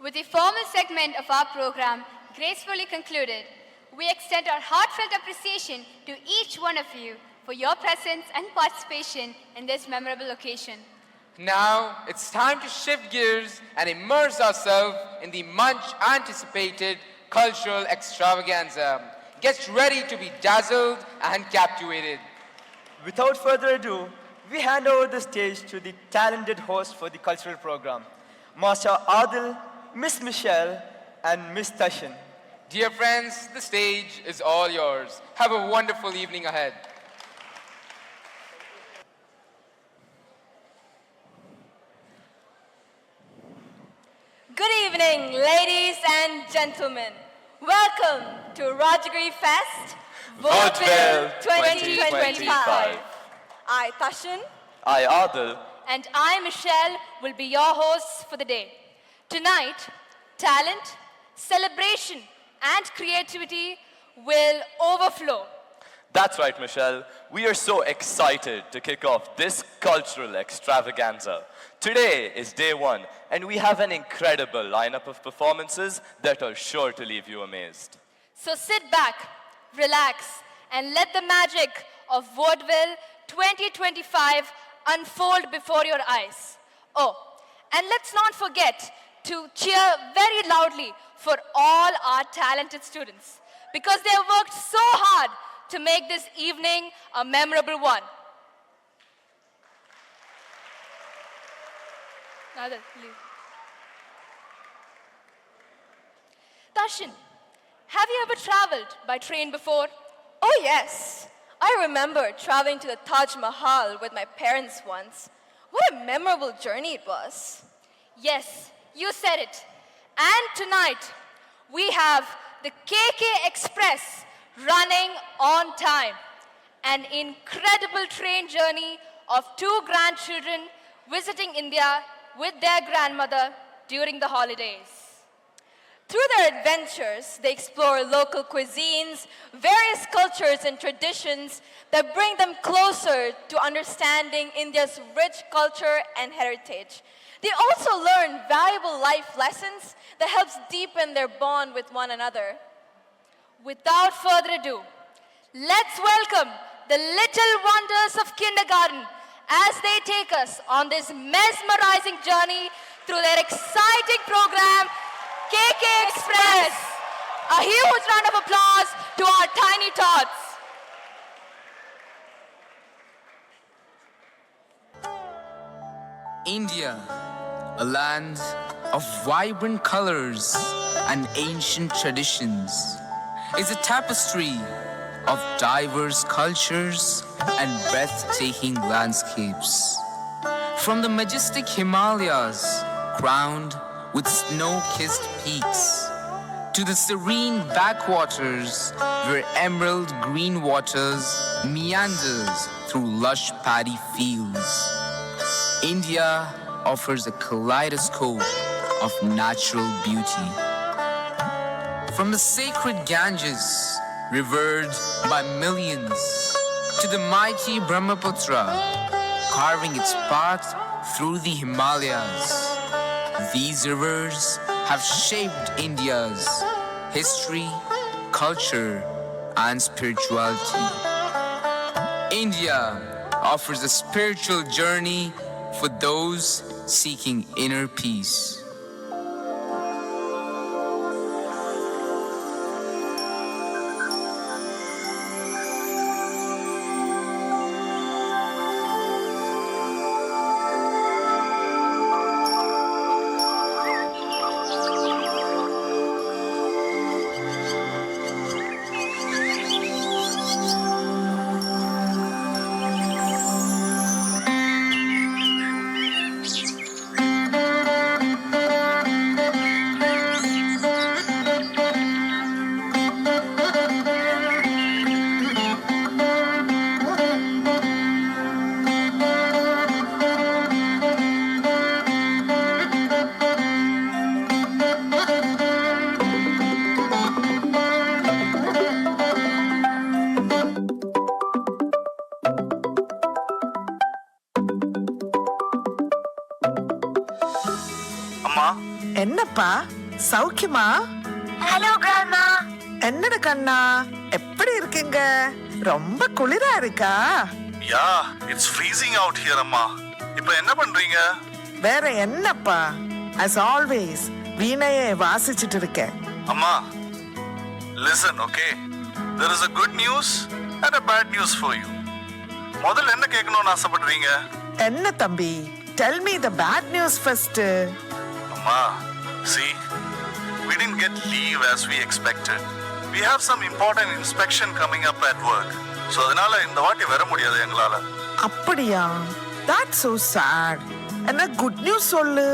With the formal segment of our program gracefully concluded, we extend our heartfelt appreciation to each one of you for your presence and participation in this memorable occasion. Now it's time to shift gears and immerse ourselves in the much anticipated cultural extravaganza. Get ready to be dazzled and captivated. Without further ado, we hand over the stage to the talented host for the cultural program, Master Adil, Miss Michelle, and Miss Tashin. Dear friends, the stage is all yours. Have a wonderful evening ahead. Good evening, ladies and gentlemen. Welcome to Rajagiri Fest, Vaudeville 2025. I, Tashin, I, Adil. And I, Michelle, will be your hosts for the day. Tonight, talent, celebration, and creativity will overflow. That's right, Michelle. We are so excited to kick off this cultural extravaganza. Today is day one, and we have an incredible lineup of performances that are sure to leave you amazed. So sit back, relax, and let the magic of Vaudeville 2025 unfold before your eyes. Oh, and let's not forget to cheer very loudly for all our talented students because they have worked so hard to make this evening a memorable one. Nada, leave. Tashin, have you ever traveled by train before? Oh yes, I remember traveling to the Taj Mahal with my parents once. What a memorable journey it was. Yes, you said it. And tonight, we have the KK Express running on time. An incredible train journey of two grandchildren visiting India with their grandmother during the holidays. Through their adventures, they explore local cuisines, various cultures and traditions that bring them closer to understanding India's rich culture and heritage. They also learn valuable life lessons that helps deepen their bond with one another. Without further ado, let's welcome the little wonders of kindergarten as they take us on this mesmerizing journey through their exciting program, KK Express. A huge round of applause to our tiny tots. India, a land of vibrant colors and ancient traditions, is a tapestry of diverse cultures and breathtaking landscapes. From the majestic Himalayas, crowned with snow-kissed peaks, to the serene backwaters where emerald green waters meanders through lush paddy fields. India offers a kaleidoscope of natural beauty. From the sacred Ganges, revered by millions, to the mighty Brahmaputra, carving its path through the Himalayas. These rivers have shaped India's history, culture, and spirituality. India offers a spiritual journey for those seeking inner peace. அம்மா என்னப்பா சௌக்கியமா? Hello grandma. என்னடா கண்ணா எப்படி இருக்கீங்க? ரொம்ப குளிரா இருக்கா? Yeah it's freezing out here அம்மா. இப்போ என்ன பண்றீங்க? வேற என்னப்பா, as always வீணையை வாசிச்சிட்டு இருக்கேன். அம்மா listen, okay? There is a good news and a bad news for you. முதல்ல என்ன கேட்கணும்னு ஆசைப்படுறீங்க? என்ன தம்பி? Tell me the bad news first. அம்மா, see, we didn't get leave as we expected. We have some important inspection coming up at work. So அதனால இந்த வாட்டி வர முடியாது எங்களால. அப்படியா? That's so sad. என்ன good news சொல்லு.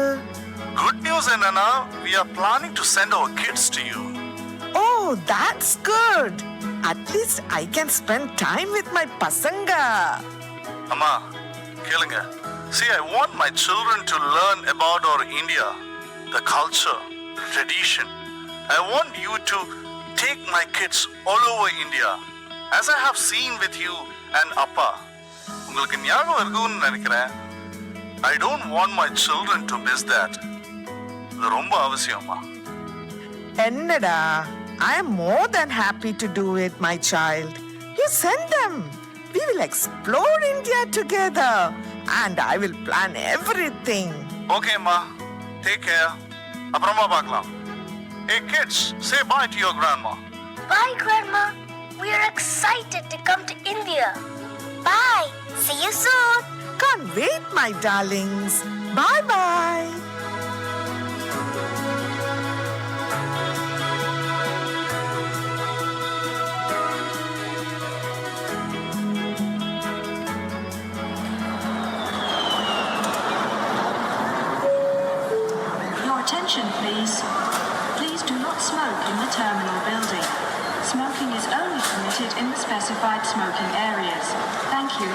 Good news என்னன்னா we are planning to send our kids to you. Oh, that's good. At least I can spend time with my pasanga. அம்மா, கேளுங்க. See, I want my children to learn about our India, the culture, the tradition. I want you to take my kids all over India, as I have seen with you and Appa. உங்களுக்கு ஞாபகம் இருக்குன்னு நினைக்கிறேன். I don't want my children to miss that. இது ரொம்ப அவசியம்மா. என்னடா, I am more than happy to do it, my child. You send them. We will explore India together and I will plan everything. Okay, ma. Take care. அப்புறமா பார்க்கலாம். Hey kids, say bye to your grandma. Bye, Grandma. We are excited to come to India. Bye. See you soon. Can't wait, my darlings. Bye bye. Your attention, please. Please do not smoke in the terminal building. Smoking is only permitted in the specified smoking areas. Thank you.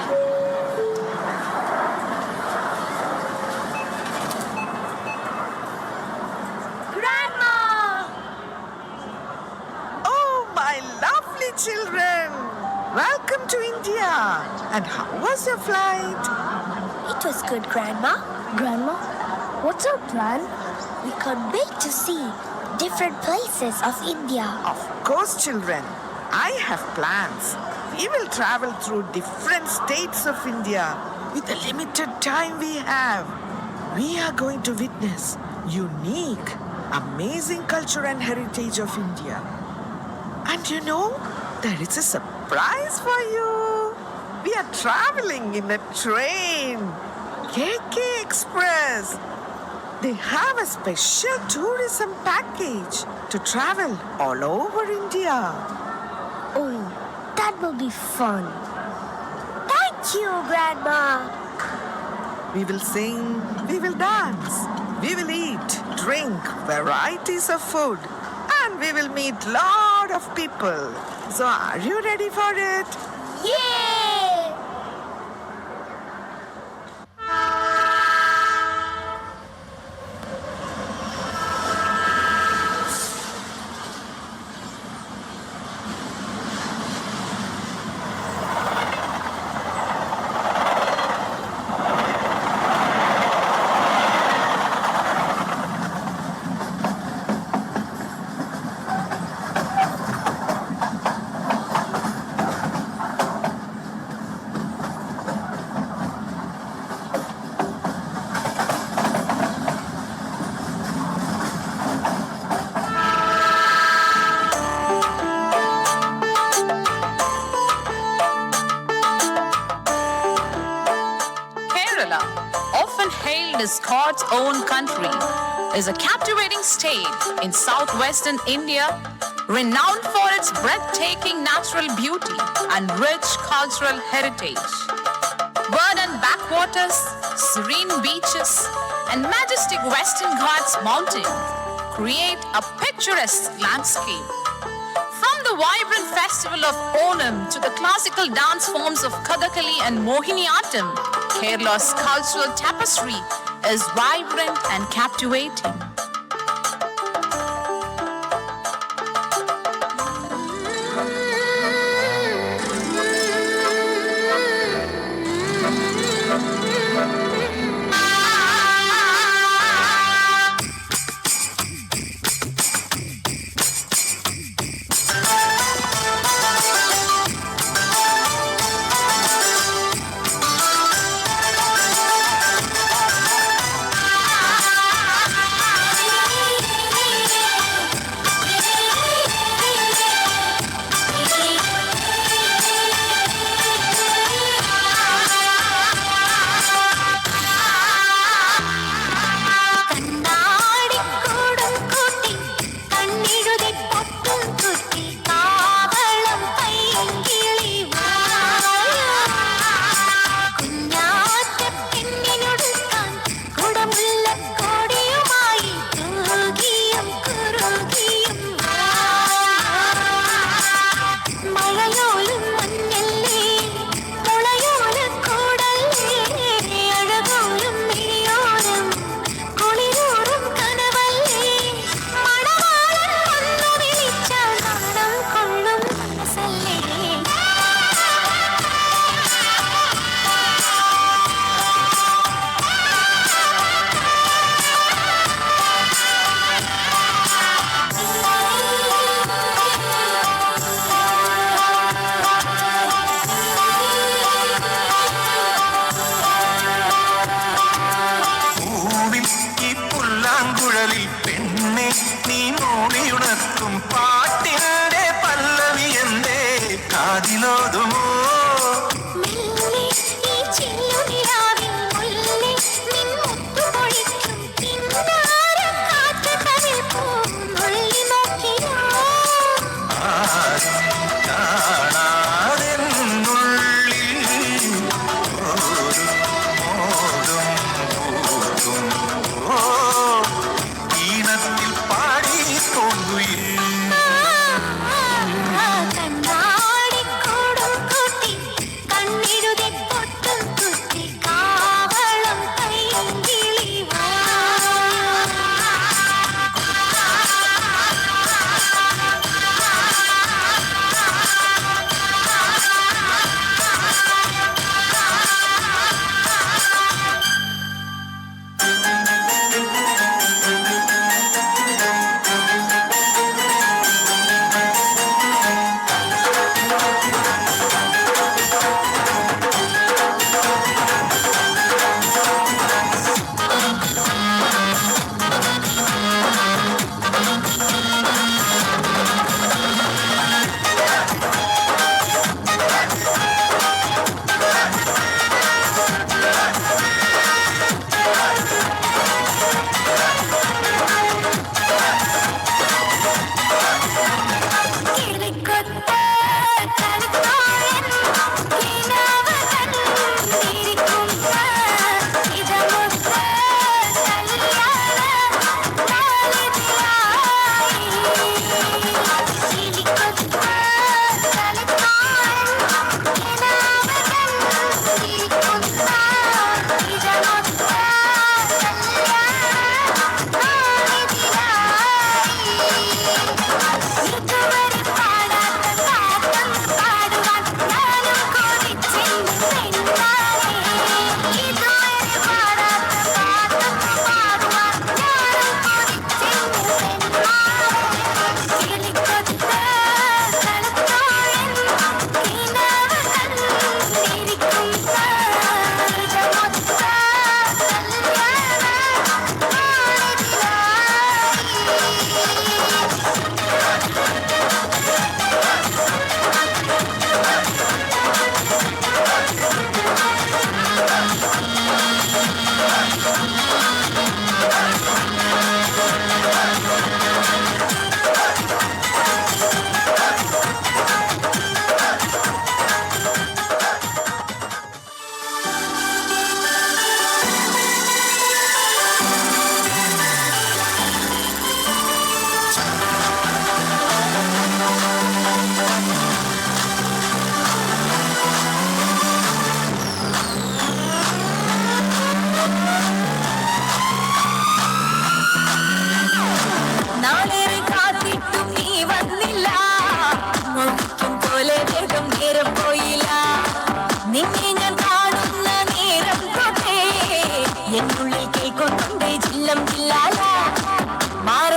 Grandma! Oh, my lovely children. Welcome to India. And how was your flight? It was good, Grandma. Grandma, what's our plan? We can't wait to see different places of India. Of course, children. I have plans. We will travel through different states of India with the limited time we have. We are going to witness unique, amazing culture and heritage of India. And you know, there is a surprise for you. We are traveling in a train, KK Express. They have a special tourism package to travel all over India. Oh, that will be fun. Thank you, Grandma. We will sing, we will dance, we will eat, drink varieties of food, and we will meet lot of people. So are you ready for it? Yay! Kerala, often hailed as God's own country, is a captivating state in southwestern India, renowned for its breathtaking natural beauty and rich cultural heritage. Verdant backwaters, serene beaches, and majestic Western Ghats mountain create a picturesque landscape. From the vibrant festival of Onam to the classical dance forms of Kathakali and Mohiniyattam, Kerala's cultural tapestry is vibrant and captivating.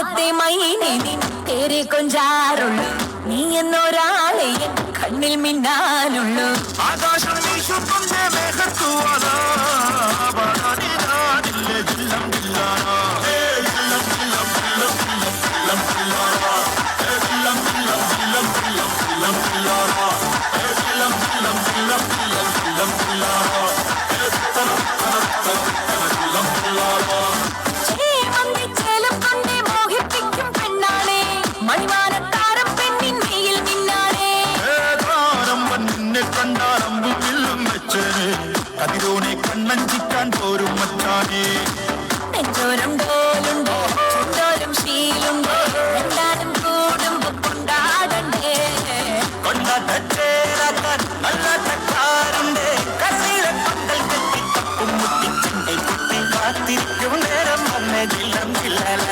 മാനത്തെ മൈനെ നിൻ പേരെ കൊഞ്ചാറുള്ളൂ നീ എന്നൊരാളെ N കണ്ണിൽ മിന്നാനുള്ളൂ ആകാശം വീശുന്നേ മേഘത്തൂവാനാ ബാണാനിനാനില്ലേ ജില്ലം ജില്ലാനാ ജില്ലം ജില്ലം ജില്ലം ജില്ലം ജില്ലാനാ ജില്ലം ജില്ലം ജില്ലം ജില്ലം ജില്ലം ജില്ലാനാ ജില്ലം ജില്ലം ജില്ലം ജില്ലം ജില്ലം ജില്ലാനാ ജില്ലം ജില്ലാനാ മോഹിപ്പിക്കും പെണ്ണാണേ മണിമാനത്താരം പെണ്ണിൻ mail മിന്നാണേ നിന്നെ കണ്ടാറമ്പു വില്ലും വെച്ചേനെ കതിരോനെ കണ്ണഞ്ചിക്കാൻ പോരും മച്ചാനേ നെഞ്ചോരം ഡോലുണ്ടോ ചുണ്ടോരം ശീലുണ്ടോ എല്ലാരും കൂടുമ്പോ കൊണ്ടാടണ്ടേ കൊണ്ടാട്ടേരാക്കാൻ നല്ല തക്കാറുണ്ട് കസീലെ പന്തൽ കെട്ടി തപ്പും മുട്ടിച്ചിന്റെ കുട്ടി കാത്തിരിക്കും നേരം വന്നേ ജില്ലം ജില്ലല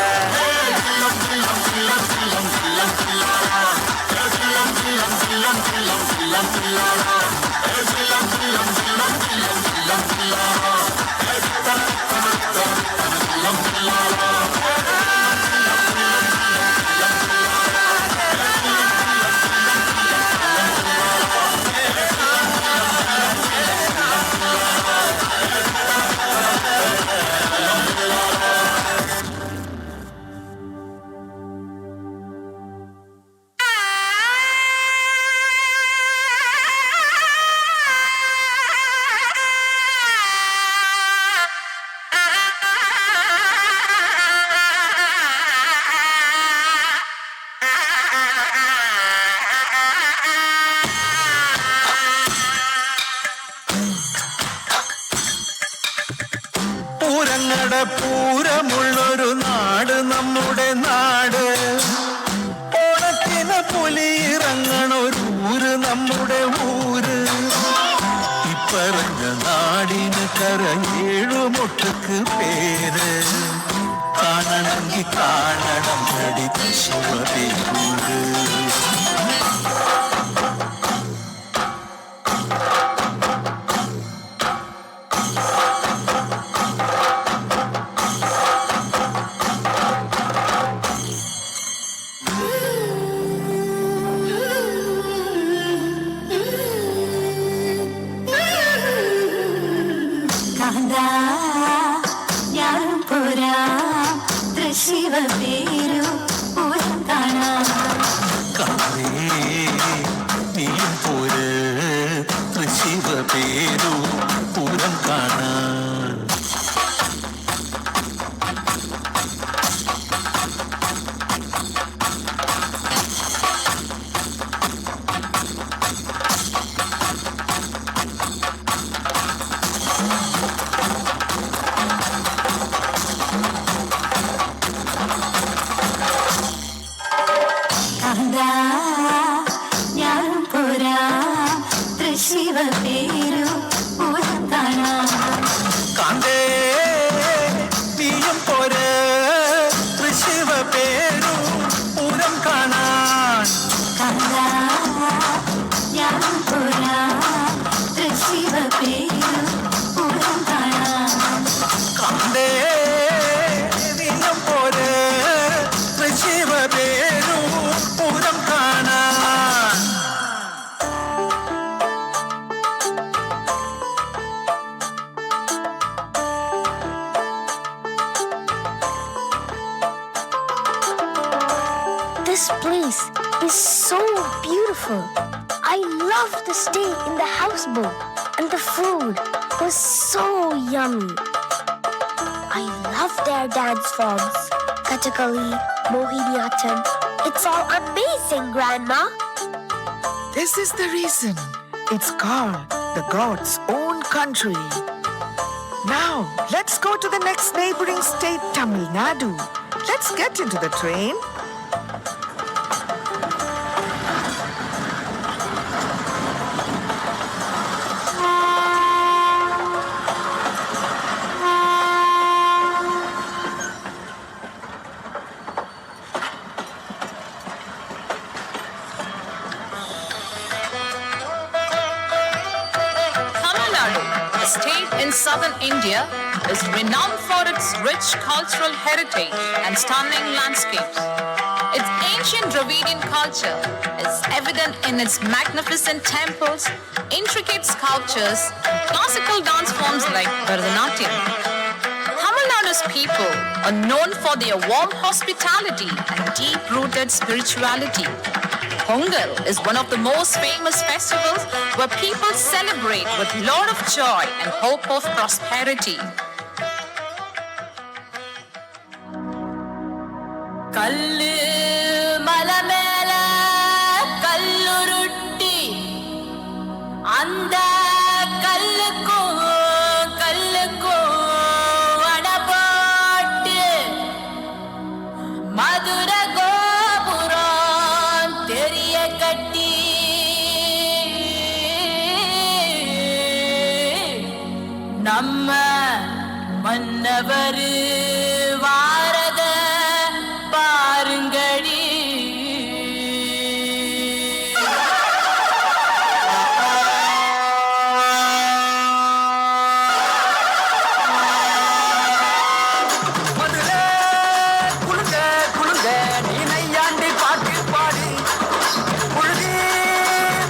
ജില്ലം ജില്ലം ജില്ലം ജില്ലം ജില്ലം ജില്ലല ജില്ലം ജില്ലം ജില്ലം ജില്ലം ജില്ലം ജില്ലല ജില്ലം ജില്ലം ജില്ലം ജില്ലം ജില്ലം ജില്ലല ജില്ലം ജില്ലല പൂരങ്ങളുടെ പൂരമുള്ളൊരു നാട് നമ്മുടെ നാട് ഓണത്തിന് പുലിയിറങ്ങണൊരൂര് നമ്മുടെ ഊര് ഇപ്പറഞ്ഞ നാടിന് കരയേഴുമൊട്ടക്ക് പേര് കാണണമെങ്കിൽ കാണണം നടി ശിവപേരൂര് ഞാനും പോരാ തൃശിവ പേരു പൂരം കാണാം നീയും പോര് തൃശിവ പേരു പൂരം കാണാൻ ഞാനും പോരാ തൃശിവ പേരു പൂരം കാണാം കാന്തേ നീയും പോര് തൃശിവ പേരു പൂരം കാണാൻ ഞാനും പോരാ തൃശിവ പേരു പൂരം കാണാം കാന്തേ നീയും പോര് തൃശിവ പേരു പൂരം കാണാൻ This place is so beautiful. I loved the stay in the houseboat and the food was so yummy. I love their dance forms. Kathakali, Mohiniyattam. It's all amazing, Grandma. This is the reason. It's called the God's own country. Now, let's go to the next neighboring state, Tamil Nadu. Let's get into the train. Tamil Nadu, a state in southern India, is renowned for its rich cultural heritage and stunning landscapes. Its ancient Dravidian culture is evident in its magnificent temples, intricate sculptures, and classical dance forms like Bharatanatyam. Tamil Nadu's people are known for their warm hospitality and deep-rooted spirituality. Pongal is one of the most famous festivals where people celebrate with a lot of joy and hope of prosperity. கல்லு மலை மேல கல்லுருட்டி அந்த கல்லுக்கும் அணை போட்டு மதுரை கோபுரம் தெரிய கட்டி நம்ம மன்னவர் வாரத பாருங்கடி மதுரை குலுங்க குலுங்க நீ நையாண்டி பாட்டு பாடி புழுதி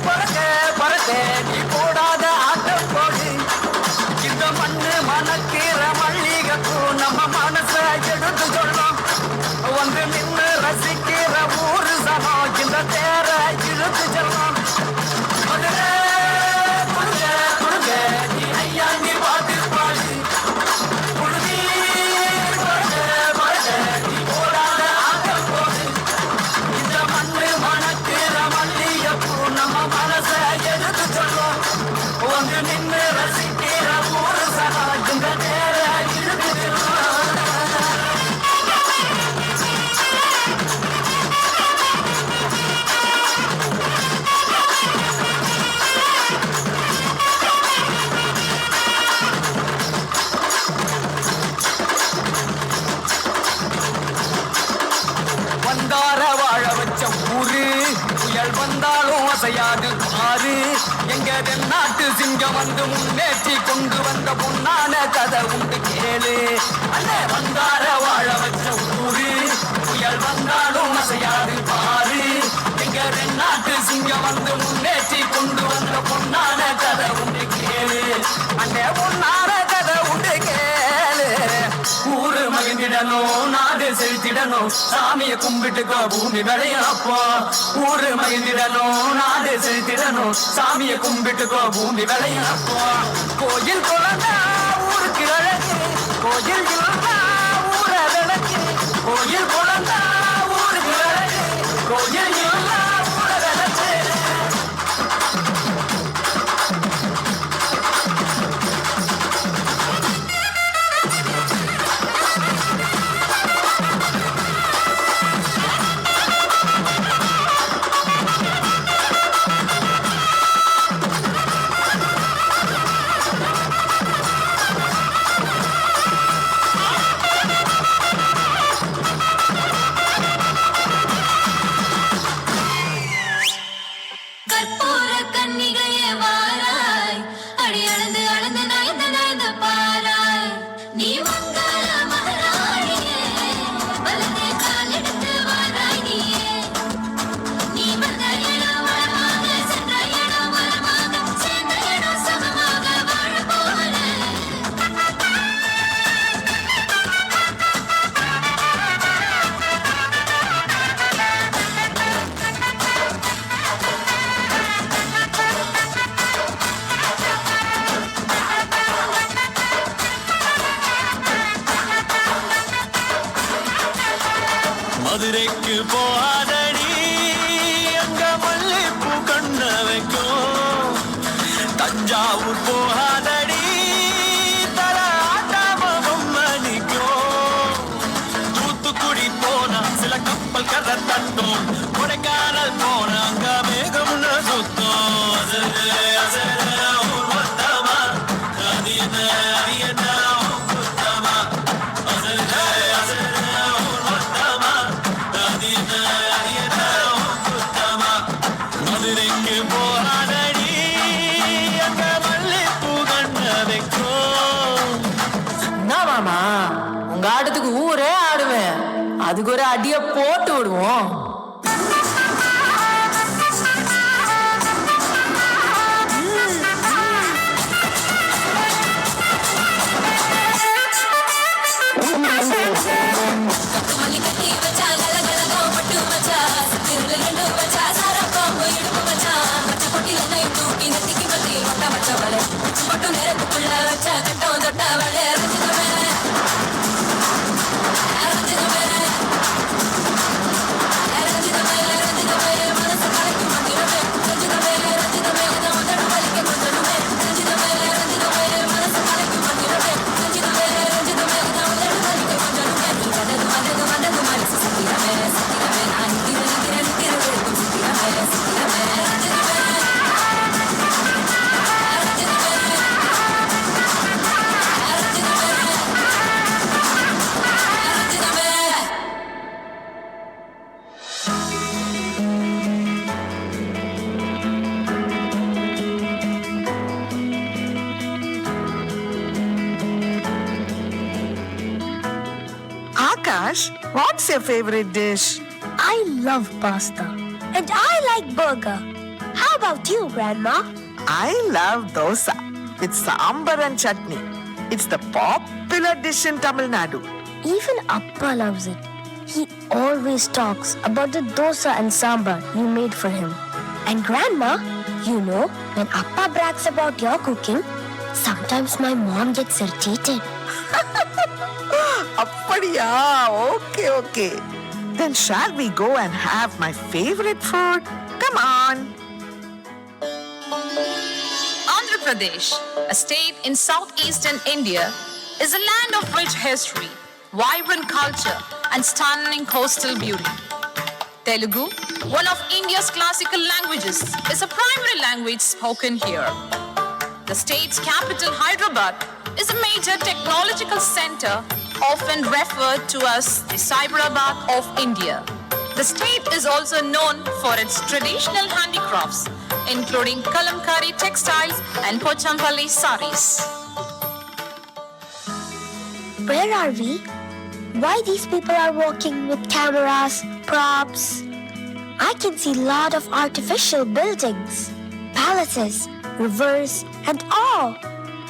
பறக்க பறக்க நீ போடாத ஆட்டம் போடு இந்த மண்ணு மணக்கிற மல்லிகைப்பூ நம்ம மனச எடுத்து சொல்லும் வந்து நின்று ரசிக்கிற ஊரு சனம் இந்த தேர இழுத்து செல்லும் மதுரை குலுங்க குலுங்க நீ நையாண்டி பாட்டு பாடி புழுதி பறக்க பறக்க நீ போடாத ஆட்டம் போடு இந்த மண்ணு மணக்கிற மல்லிகைப்பூ நம்ம மனச எடுத்து சொல்லும் வந்து நின்று ரசிக்கிற ஊரு சனம் இந்த தேர இழுத்து செல்லும் வந்தார வாழ வச்ச ஊரு புயல் வந்தாலும் அசையாது பாரு எங்க தென்னாட்டு சிங்கம் வந்து முன்னேற்றி கொண்டு வந்த பொன்னான கதை உண்டு கேளு அண்ணே வந்தார வாழ வச்ச ஊரு புயல் வந்தாலும் அசையாது பாரு எங்க தென்னாட்டு சிங்கம் வந்து முன்னேற்றி கொண்டு வந்த பொன்னான கதை உண்டு கேளு அண்ணே பொன்னான கதை உண்டு கேளு ஊரு மகிழ்ந்திடணும் நாடு செலுத்திடணும் சாமியை கும்பிட்டுக்கோ பூமி விளையாப்போ ஊரு மகிழ்ந்திடணும் நாடு செலுத்திடணும் சாமியை கும்பிட்டுக்கோ பூமி விளையாப்போ கோயில் குழந்தா ஊருக்கு அழகு கோயில் இல்லா ஊர விளக்கு கோயில் குழந்தா ஊருக்கு அழகு கோயில் இல்லா ஊர விளக்கு கற்பூர கன்னிகையே வாராய் அடி அளந்து அளந்து நயந்து நயந்து பாராய் நீ மங்கள மகாராணியே வலதே கால் எடுத்து வாராய் நீயே நீ வந்த இடம் வளமாக சென்ற இடம் வளமாக சேர்ந்த இடம் சமமாக வாழ போகிறேன் மதுரைக்கு போகாதடி அங்க மல்லிப்பூ கண்ண வைக்கும் தஞ்சாவூர் போகாதடி தல ஆட்டாமம் மணிக்கும் தூத்துக்குடி போனா சில கப்பல் கரை தட்டும் கொடைக்கானல் போனா அங்க மேகம் சுத்தும் அசரு அசரு ஊர் மொத்தமா அது என்ன குத்தமா அசரு அசரு ஊர் மொத்தமா அது என்ன குத்தமா மதுரைக்கு போகாதடி அங்க மல்லிப்பூ கண்ண வைக்கும் அதுக்கு ஒரு அடியை போட்டு விடுவோம். Akash, what's your favorite dish? I love pasta. And I like burger. How about you, Grandma? I love dosa with sambar and chutney. It's the popular dish in Tamil Nadu. Even Appa loves it. He always talks about the dosa and sambar you made for him. And Grandma, you know, when Appa brags about your cooking, sometimes my mom gets irritated. Appadiya, okay. Then shall we go and have my favorite food? Come on. Andhra Pradesh, a state in southeastern India, is a land of rich history, vibrant culture, and stunning coastal beauty. Telugu, one of India's classical languages, is a primary language spoken here. The state's capital, Hyderabad, is a major technological center, often referred to as the Cyberabad of India. The state is also known for its traditional handicrafts, including Kalamkari textiles and Pochampalli saris. Where are we? Why these people are walking with cameras, props? I can see a lot of artificial buildings, palaces, rivers, and all.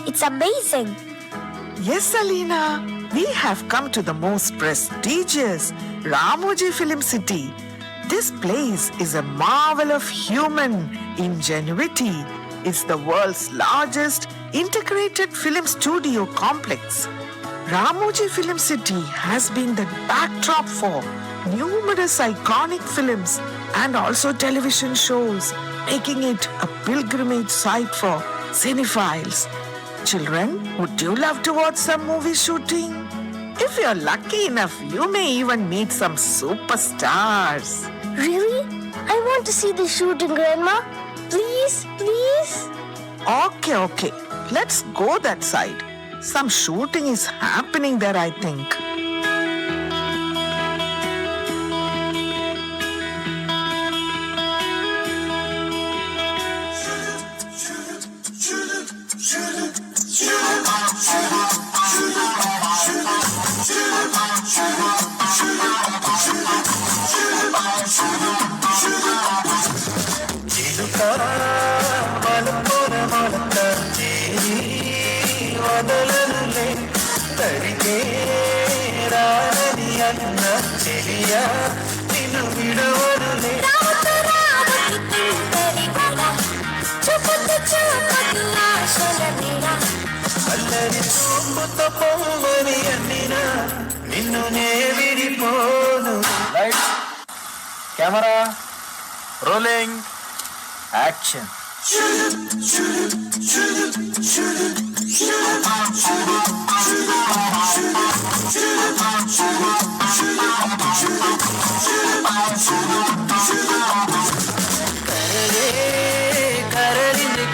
It's amazing. Yes, Alina. We have come to the most prestigious Ramoji Film City. This place is a marvel of human ingenuity. It's the world's largest integrated film studio complex. Ramoji Film City has been the backdrop for numerous iconic films and also television shows, making it a pilgrimage site for cinephiles. Children, would you love to watch some movie shooting? If you're lucky enough, you may even meet some superstars. Really? I want to see the shooting, Grandma. Please. Okay. Let's go that side. Some shooting is happening there, I think. Lights, camera, rolling, action.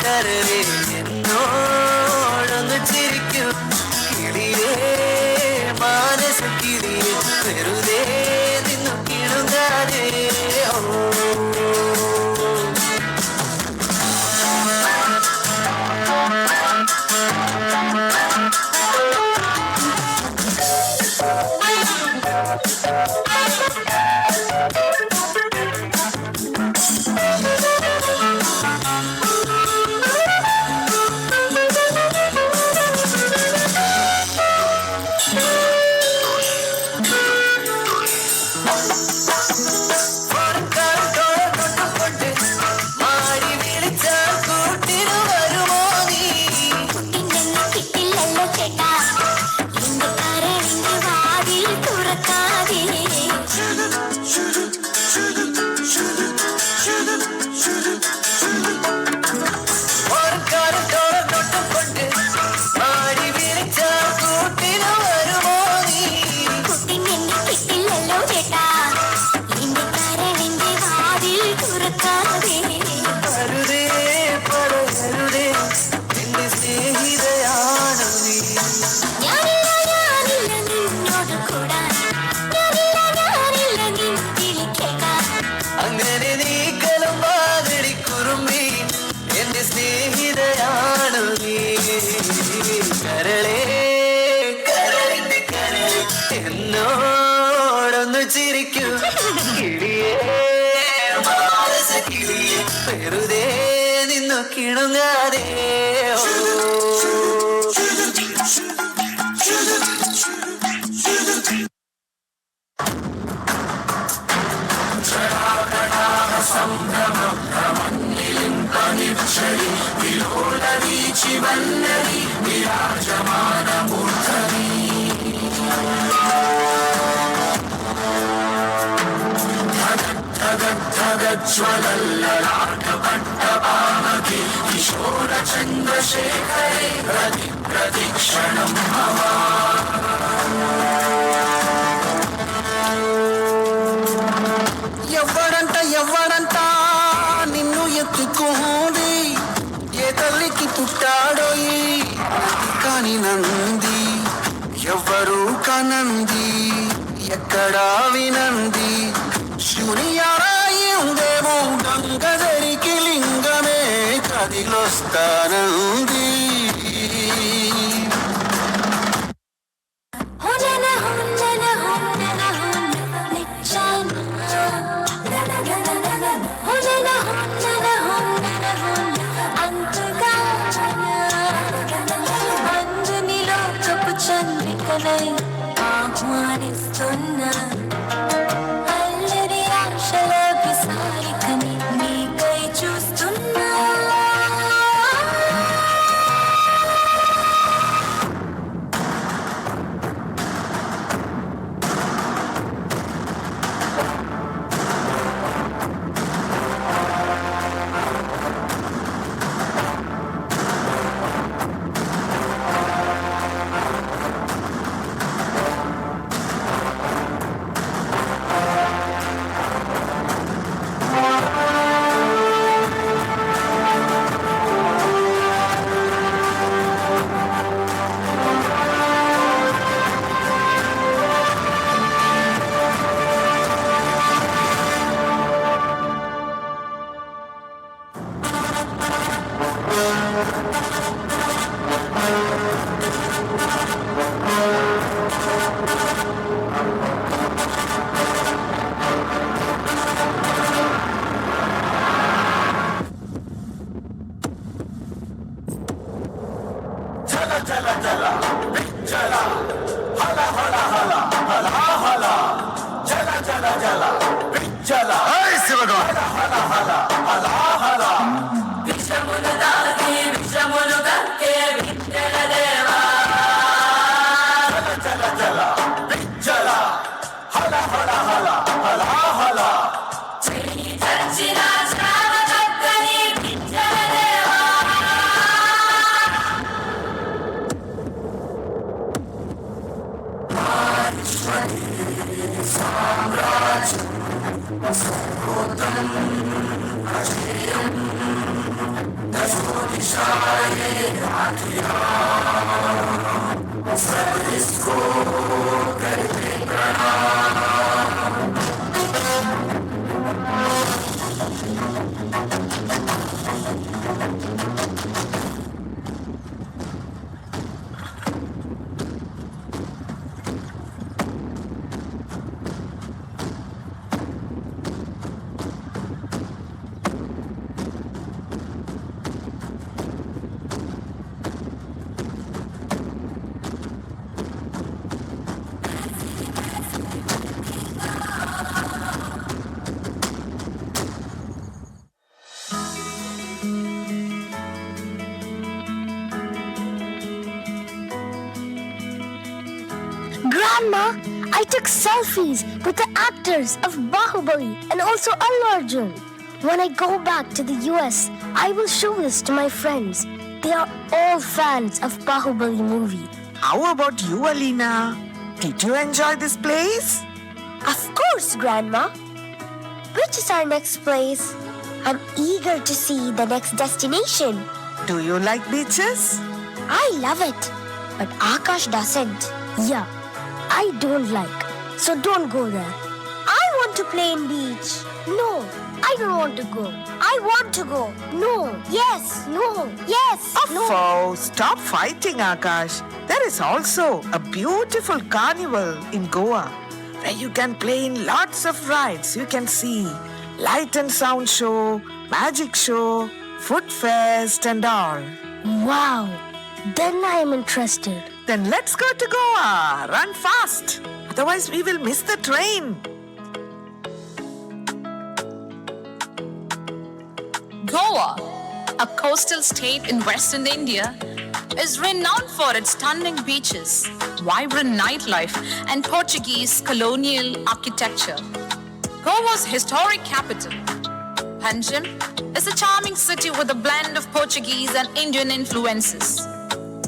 കരളേ എന്നോടൊന്ന് ചിരിക്കും കിളിയേ മാനസ കിളിയേ വെറുതെ നിന്നു കിണുങ്ങാതെ ഓ വെറുതെ നിന്നു കിണുങ്ങാതെ కిశోర చంద్రశేఖరే ప్రతిక్షణం ఎవ్వడంట నిన్ను ఎత్తుకోండి ఏ తల్లికి పుట్టాడోయి కాని నంది ఎవ్వరు కనంది ఎక్కడా వినంది శూన్యారాయిందేమో గంగదరికి లింగమే కదిలొస్తానంది ఆహ్వానిస్తున్నా అల్లరి ఆశల విసారికని నీకై చూస్తున్నా I took selfies with the actors of Bahubali and also Allu Arjun. When I go back to the US, I will show this to my friends. They are all fans of Bahubali movie. How about you, Alina? Did you enjoy this place? Of course, Grandma. Which is our next place? I'm eager to see the next destination. Do you like beaches? I love it. But Akash doesn't. Yeah, I don't like. So don't go there. I want to play in beach. No, I don't want to go. I want to go. No, yes, no, yes, no. Oh, stop fighting, Akash. There is also a beautiful carnival in Goa where you can play in lots of rides. You can see light and sound show, magic show, food fest and all. Wow, then I am interested. Then let's go to Goa. Run fast. Otherwise we will miss the train. Goa, a coastal state in western India, is renowned for its stunning beaches, vibrant nightlife, and Portuguese colonial architecture. Goa's historic capital, Panjim, is a charming city with a blend of Portuguese and Indian influences.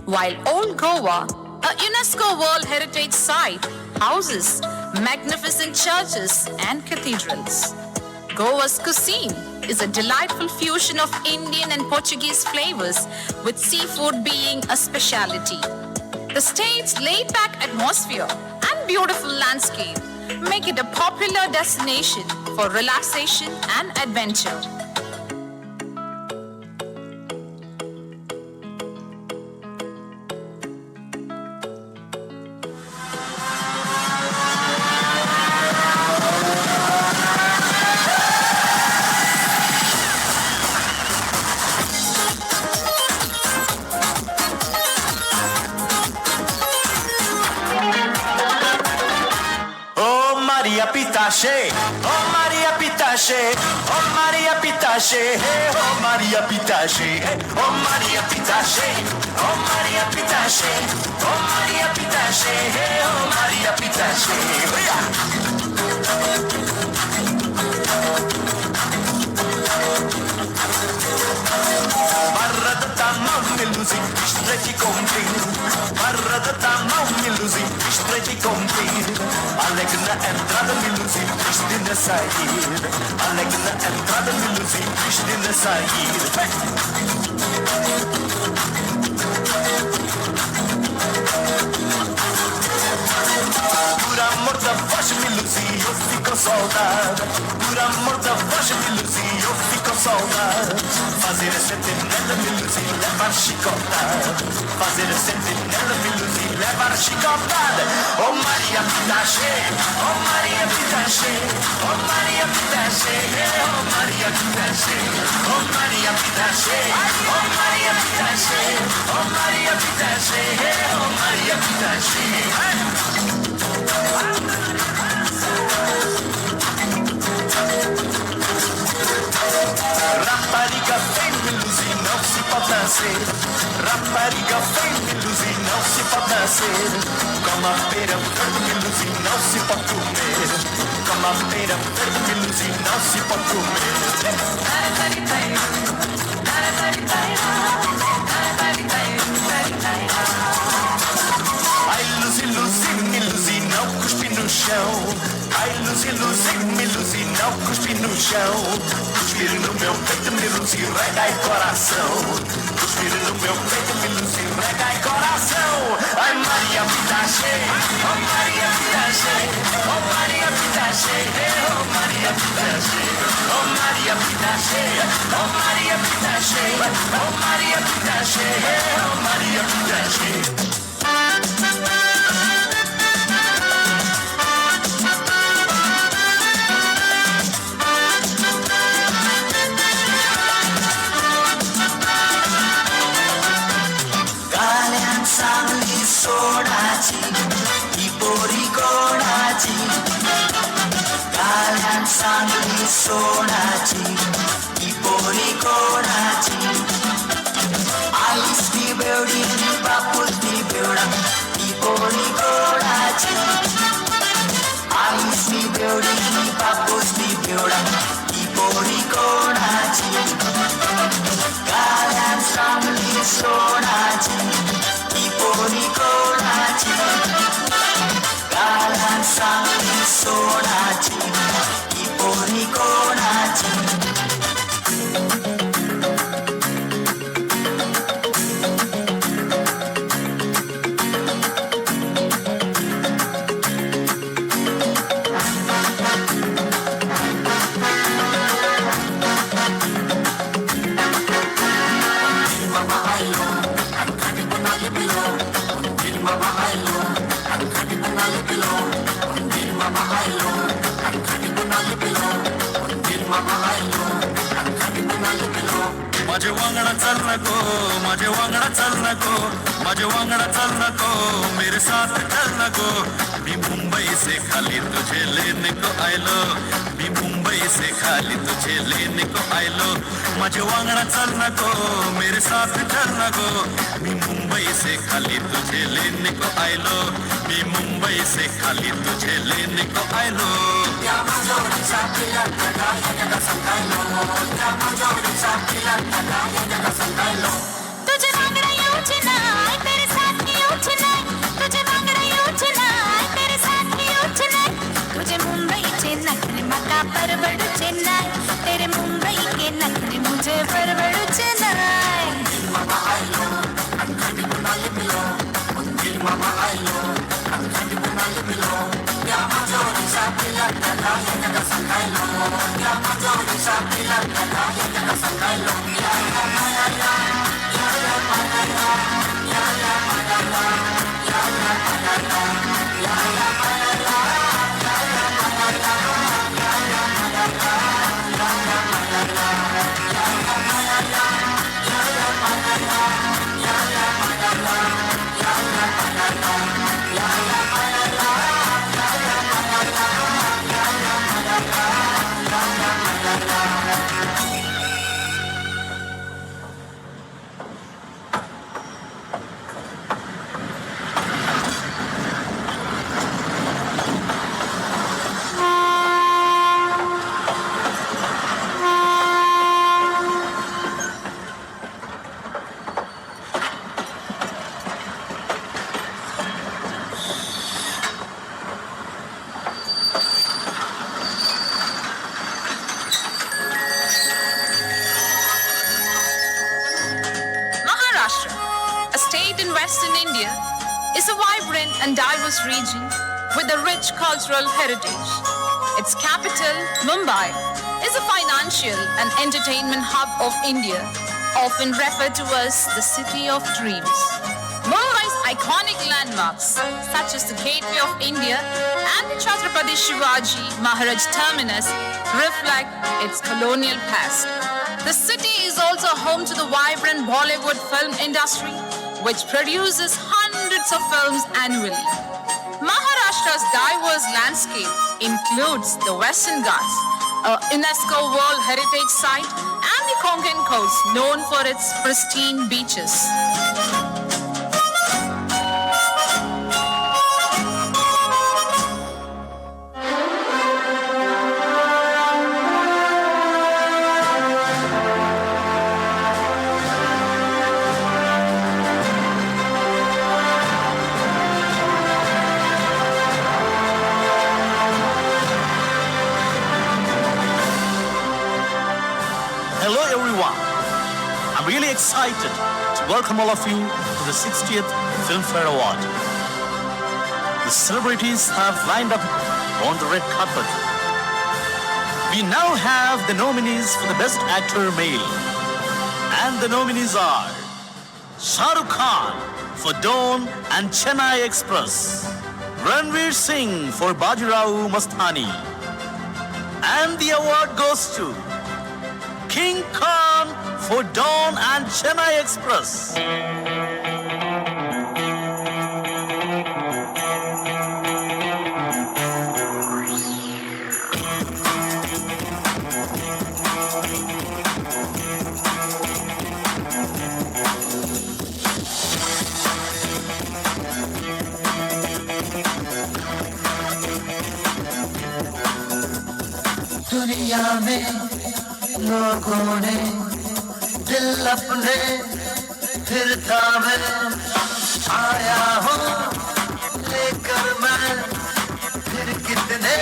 While Old Goa, a UNESCO World Heritage Site, houses magnificent churches and cathedrals. Goa's cuisine is a delightful fusion of Indian and Portuguese flavors, with seafood being a specialty. The state's laid-back atmosphere and beautiful landscape make it a popular destination for relaxation and adventure. Pitache, oh Maria Pitache, oh Maria Pitache, hey, oh Maria Pitache, hey, oh Maria Pitache, oh Maria Pitache, oh Maria Pitache, hey, oh Maria Pitache, Barra da tamam miluzi, istreci compri, barra da tamam miluzi, istreci compri. Alegna entrada miluzi, Cristina sair. Alegna entrada miluzi, Cristina sair. Por amor da voz miluzi, eu fico saudade. Por amor da voz miluzi, eu fico saudade. Fazer a sentinela miluzi, levar chicotada. Fazer a sentinela miluzi, levar chicotada. Oh Maria Pitache, oh Maria Pitache, oh Maria Pitache, oh Maria Pitache, oh Maria Pitache, oh Maria Pitache, oh Maria Pitache, oh Maria Pitache. Rapariga vem miluzi, não se pode nascer. Rapariga vem miluzi, não se pode nascer. Como a pera verde miluzi, não se pode comer. Como a pera verde miluzi, não se pode comer. Ai luzi, luzi, miluzi, não cuspe no chão. Ai luzi, luzi, miluzi, não cuspe no chão. Cuspir no meu peito, miluzi, rega e coração. Cuspir no meu peito, miluzi, rega e coração. Ai Maria Pitache, oh Maria Pitache, oh Maria Pitache, oh Maria Pitache, oh Maria Pitache, oh Maria Pitache, oh Maria Pitache, oh Maria Pitache. सोडाची ही पोरी कोणाची गाण्यात सांगली सोडाची ही पोरी कोणाची ice ती बेवडी बापूस ती बेवडा ही पोरी कोणाची माझे वांगडा चल नको, माझे वांगडा चल नको, माझे वांगडा चल नको, मेरे साथ चल नको. मी मुंबई से खाली तुझे लेने को आयलो, मी मुंबई से खाली तुझे लेने को आयलो. माझे वांगडा चल नको, मेरे साथ चल नको, मी मुंबई से खाली तुझे लेने को आयलो, मी मुंबई से खाली तुझे लेने को आयलो. तुझे वांगडा येऊची नाय, तेरे साथ येऊची नाय, तुझे वांगडा येऊची नाय, तेरे साथ येऊची नाय. तुझे मुंबईचे नखरे मका परवडूचे नाय, तेरे मुंबई के नखरे मुझे परवडूचे नाय. मामा आयलो, अंगठी बनाले मिलो, उंदीर मामा आयलो, अंगठी बनाले मिलो. या माझोरी सापीला त्याला येण्याला सांगायलो, या माझोरी सापीला त्याला येण्याला सांगायलो. या या माया या, या या माया या, या या माया या, या या माया या, या या माया या, या या माया या, या या माया या, या या माया या, या या माया या, या या माया या, या या माया या, या या माया या, या या माया या. Western India is a vibrant and diverse region with a rich cultural heritage. Its capital, Mumbai, is a financial and entertainment hub of India, often referred to as the City of Dreams. Mumbai's iconic landmarks, such as the Gateway of India and the Chhatrapati Shivaji Maharaj Terminus, reflect its colonial past. The city is also home to the vibrant Bollywood film industry, which produces hundreds of films annually. Maharashtra's diverse landscape includes the Western Ghats, a UNESCO World Heritage Site, and the Konkan Coast, known for its pristine beaches. Hello everyone. I'm really excited to welcome all of you to the 60th Filmfare Award. The celebrities have lined up on the red carpet. We now have the nominees for the Best Actor Male. And the nominees are Shah Rukh Khan for Dawn and Chennai Express, Ranveer Singh for Bajirao Mastani, and the award goes to King Khan for Dawn and Chennai Express. दुनिया में लोगों ने दिल अपने फिर थामे आया हूँ लेकर मैं फिर कितने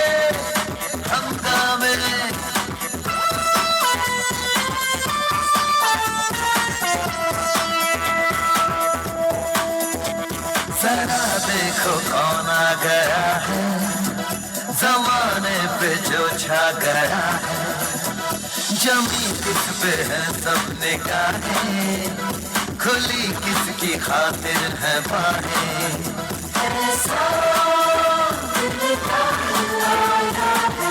हंगामे. जरा देखो कौन आ गया है, जमाने पे जो छा गया है, जमी किस पे है सब निगाहें, खुली किसकी खातिर है बाहें. ऐसा दिल का आया है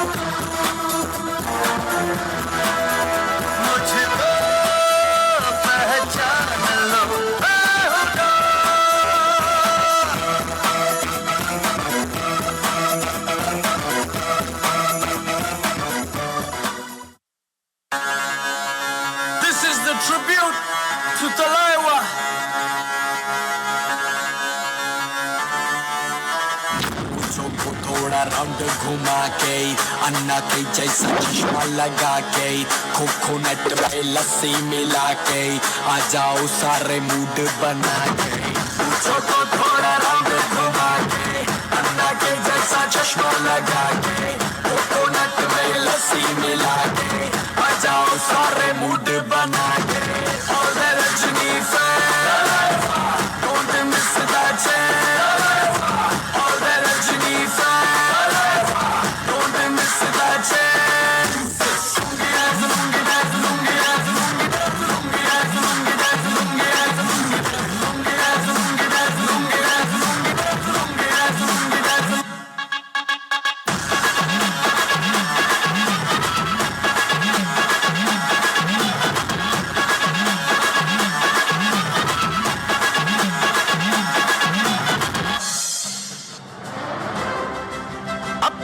थोड़ा राउंड घुमा के अन्ना के जैसा चश्मा लगा के कोकोनट में लस्सी मिला के आ जाओ सारे मूड बना के पूछो तो थोड़ा राउंड घुमा के अन्ना के जैसा चश्मा लगा के कोकोनट में लस्सी मिला के आ जाओ सारे मूड बना के और Rajni fan don't miss that chance all the rajni fans don't miss that chance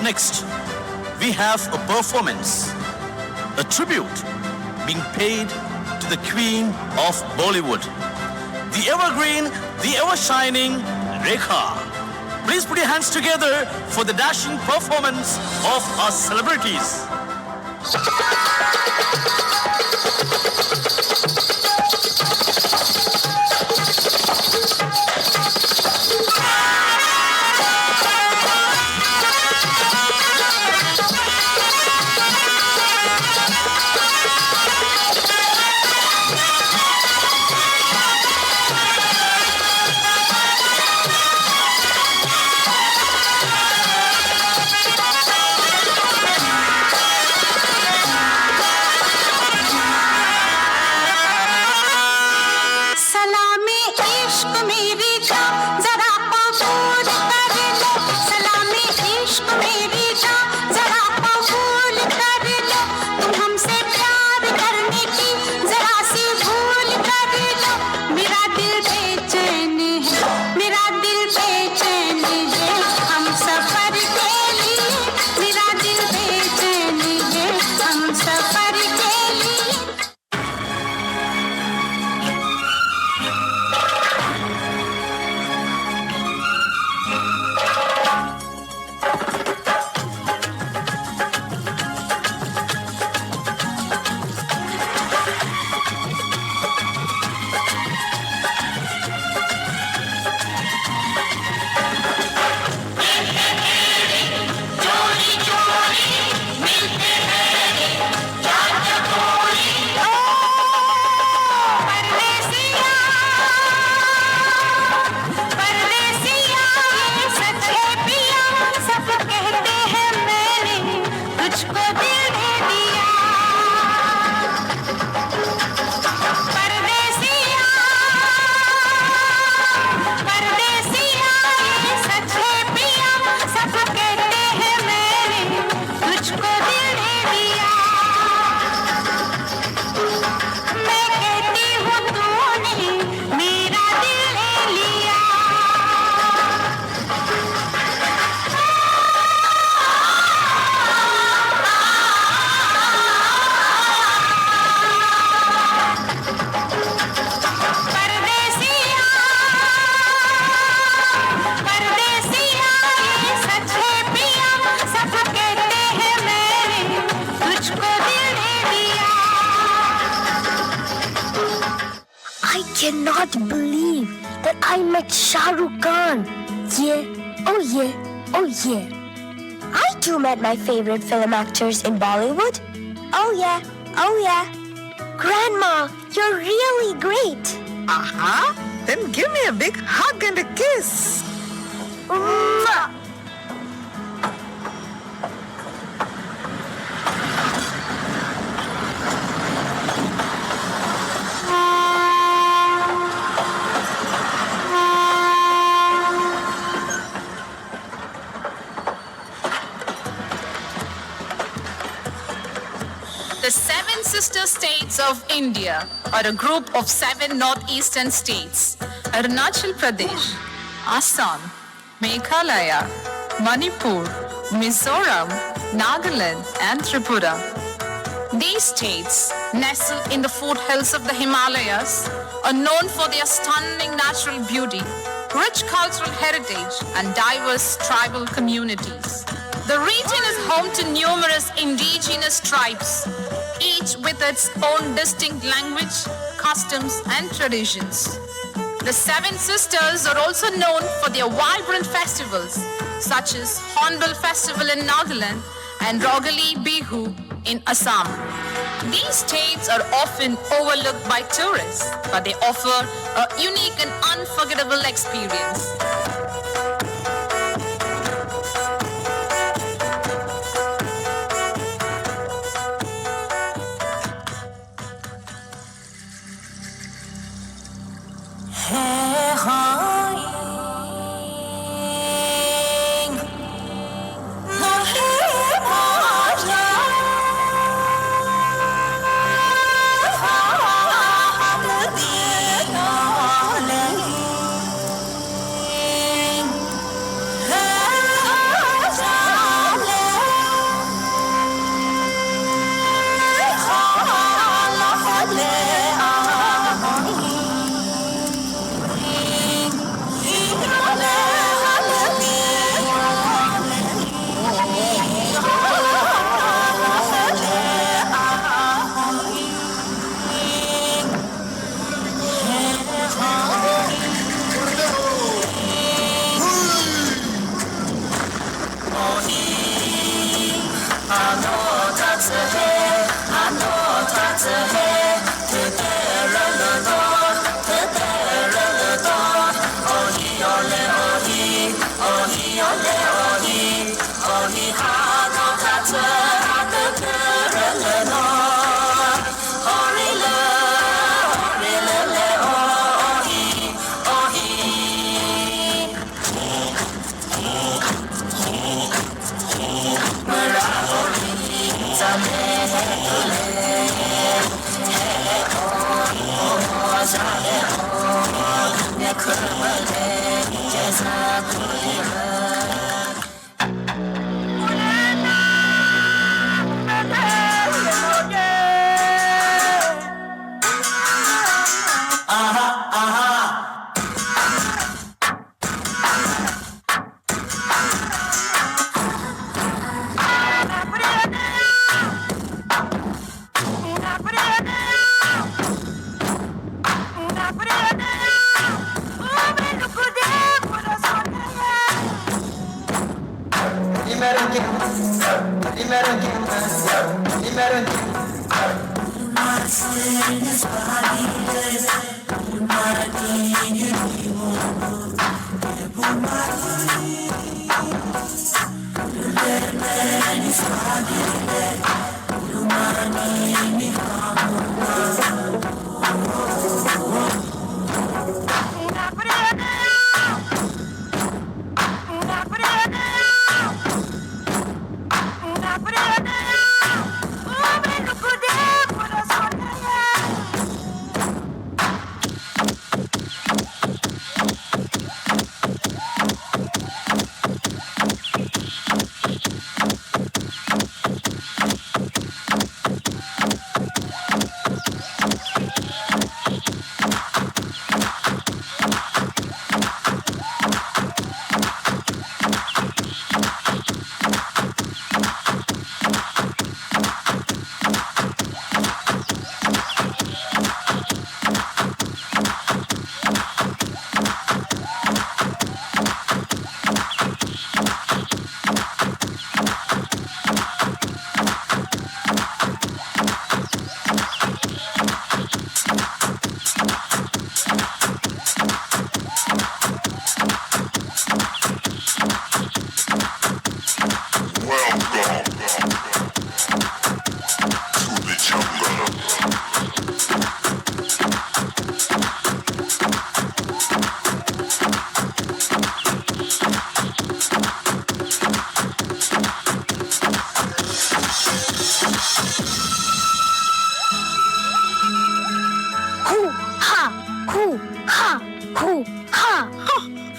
Next, we have a performance, a tribute being paid to the Queen of Bollywood, the evergreen, the ever-shining Rekha. Please put your hands together for the dashing performance of our celebrities. cannot believe that I met Shah Rukh Khan. Yeah, oh yeah, oh yeah. I too met my favorite film actors in Bollywood. Oh yeah, oh yeah. Grandma, you're really great. Uh-huh. Then give me a big hug and a kiss. Mwah. The seven sister states of India are a group of 7 northeastern states: Arunachal Pradesh, Assam, Meghalaya, Manipur, Mizoram, Nagaland, and Tripura. These states, nestled in the foothills of the Himalayas, are known for their stunning natural beauty, rich cultural heritage, and diverse tribal communities. The region is home to numerous indigenous tribes, each with its own distinct language, customs, and traditions. The Seven Sisters are also known for their vibrant festivals, such as Hornbill Festival in Nagaland and Rogali Bihu in Assam. These states are often overlooked by tourists, but they offer a unique and unforgettable experience.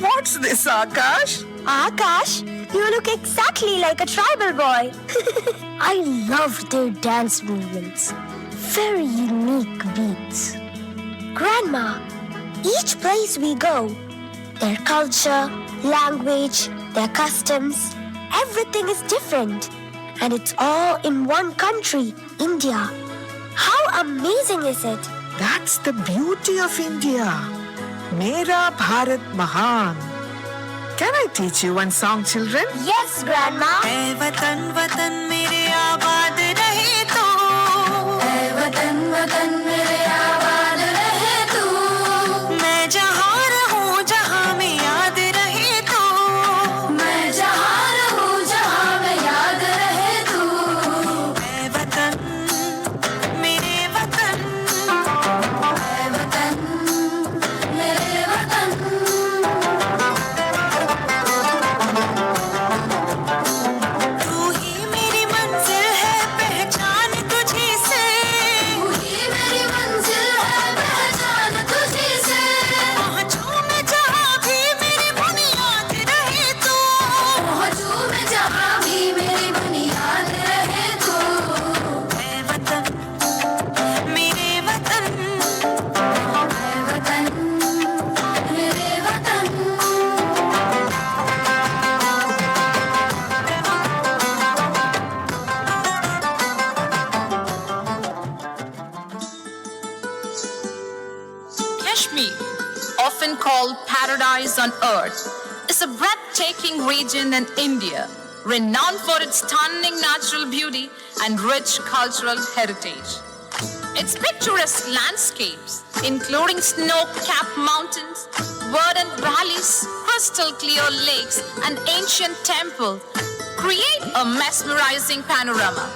What's this, Akash? Akash, you look exactly like a tribal boy. I loved their dance movements. Very unique beats. Grandma, each place we go, their culture, language, their customs, everything is different. And it's all in one country, India. How amazing is it? That's the beauty of India. Mera Bharat Mahan. Can I teach you one song, children? Yes, Grandma. ऐ वतन वतन मेरे आबाद रहे तू, ऐ वतन वतन मेरे आबाद रहे तू, मैं जहाँ रहूं जहाँ में याद रहे तू, मैं जहाँ रहूं जहाँ में याद रहे तू, ऐ वतन मेरे वतन, ऐ वतन मेरे वतन। तू ही मेरी मंजिल है पहचान तुझी से, तू ही मेरी मंजिल है पहचान तुझी से, पहुंचूं मैं जहाँ भी मेरी बुनियाद रहे तू, पहुंचूं मैं जहाँ भी मेरी बुनियाद रहे तू, ऐ वतन मेरे वतन, ऐ वतन मेरे वतन। Kashmir, often called paradise on earth, is a breathtaking region in India, renowned for its stunning natural beauty and rich cultural heritage. Its picturesque landscapes, including snow-capped mountains, verdant valleys, crystal-clear lakes, and ancient temples, create a mesmerizing panorama.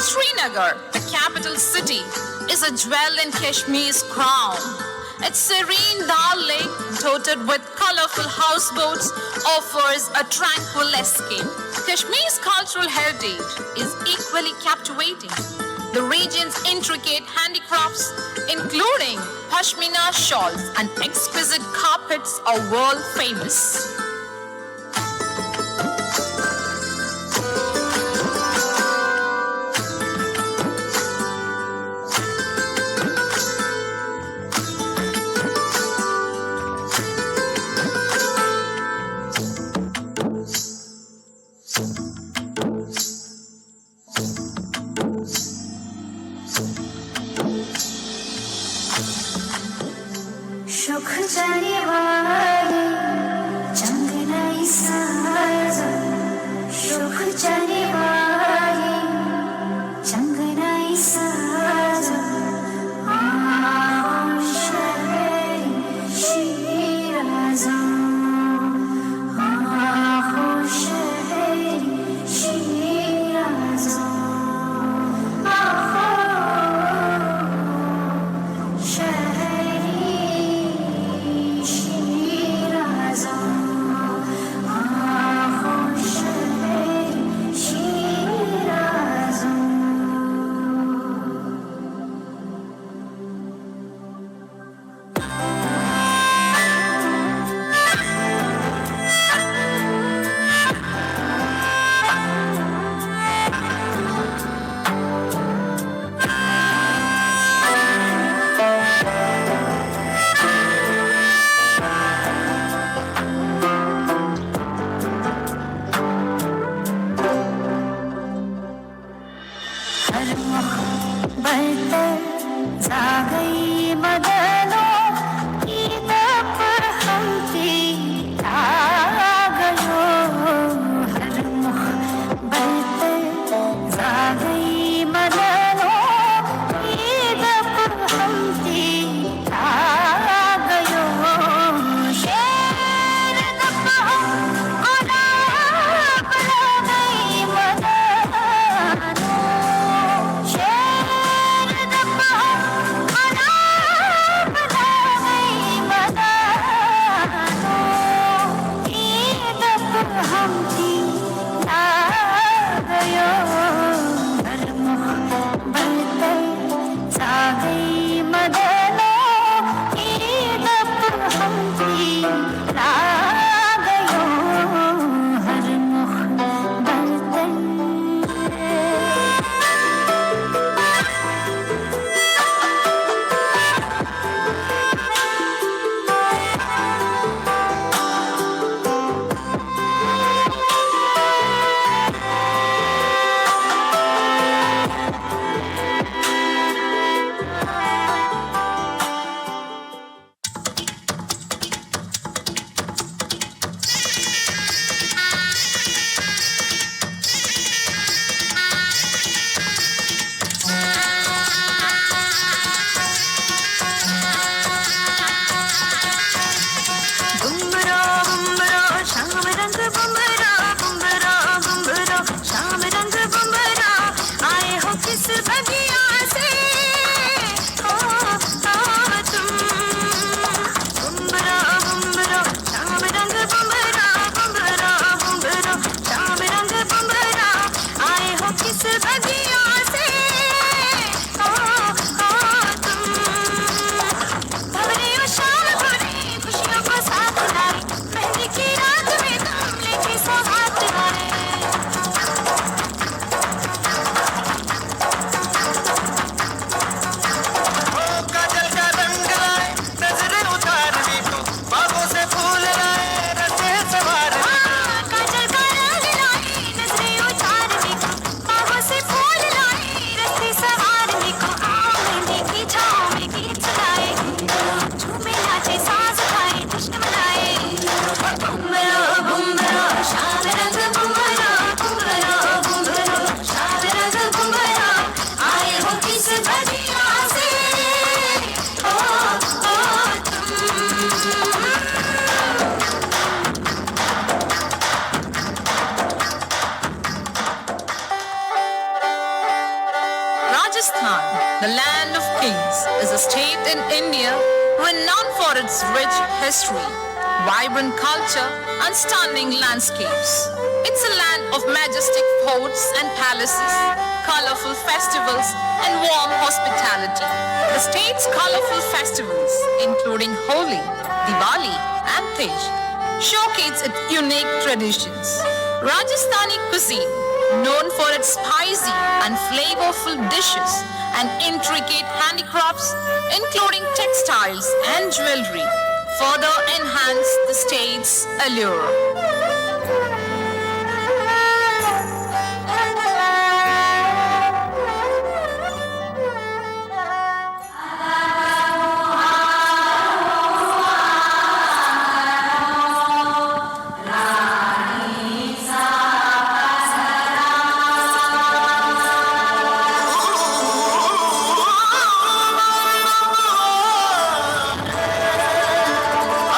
Srinagar, the capital city, is a jewel in Kashmir's crown. Its serene Dal Lake, dotted with colorful houseboats, offers a tranquil escape. Kashmir's cultural heritage is equally captivating. The region's intricate handicrafts, including pashmina shawls and exquisite carpets, are world famous. सुख चली वाली चंगनाई साज, सुख चली वाली चंगनाई साज, शहरी शिराज़ा, शहरी शिराज़ा, धजियों से ओ तुम भवरे और शाम भरे खुशियों को साथ लाए मेहंदी की रात में तुम लेके सौगात लाए काजल का रंग लाए नजरें उतारने को बागों से फूल लाए रस्ते सवारने काजल का रंग लाए नजरें उतारने को बाहों से फूल लाए रस्ते सवारने को मेहंदी की छाँव में गीत सुनाए झूमे नाचे सांस खाए जश्न मनाए बुम्बरो शाम रंग बुम्बरो बुम्बरो बुम्बरो शाम रंग बुम्बरो आए हो किस धजिया से ओ तुम Rajasthan, the land of kings, is a state in India renowned for its rich history, vibrant culture, and stunning landscapes. It's a land of majestic forts and palaces, colorful festivals, and warm hospitality. The state's colorful festivals, including Holi, Diwali, and Tej, showcase its unique traditions. Rajasthani cuisine, known for its spicy and flavorful dishes and intricate handicrafts, including textiles and jewelry, further enhance the state's allure. oh